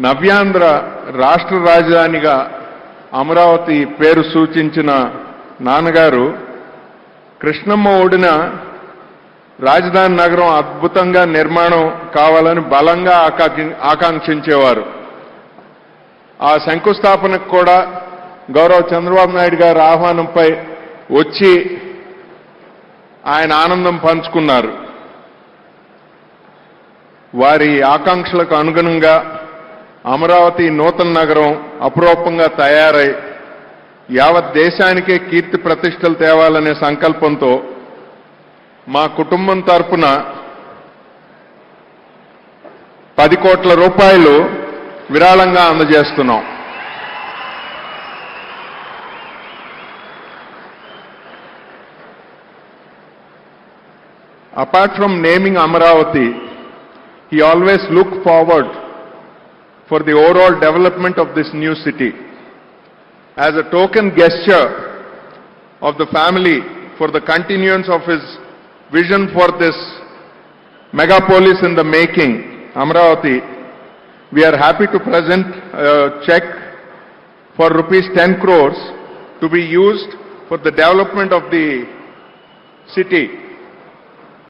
నవ్యాంధ్ర రాష్ట్ర రాజధానిగా అమరావతి పేరు సూచించిన నాన్నగారు కృష్ణమ్మ ఒడిన రాజధాని నగరం అద్భుతంగా నిర్మాణం కావాలని బలంగా ఆకాంక్షించేవారు. ఆ శంకుస్థాపనకు కూడా గౌరవ చంద్రబాబు నాయుడు గారి ఆహ్వానంపై వచ్చి ఆయన ఆనందం పంచుకున్నారు. వారి ఆకాంక్షలకు అనుగుణంగా అమరావతి నూతన నగరం అపురూపంగా తయారై యావత్ దేశానికే కీర్తి ప్రతిష్టలు తేవాలనే సంకల్పంతో మా కుటుంబం తరపున 10 కోట్ల రూపాయలు విరాళంగా అందజేస్తున్నాం. Apart from naming Amaravati, he always looked forward for the overall development of this new city. As a token gesture of the family for the continuance of his vision for this megapolis in the making, Amaravati, we are happy to present a check for rupees 10 crores to be used for the development of the city.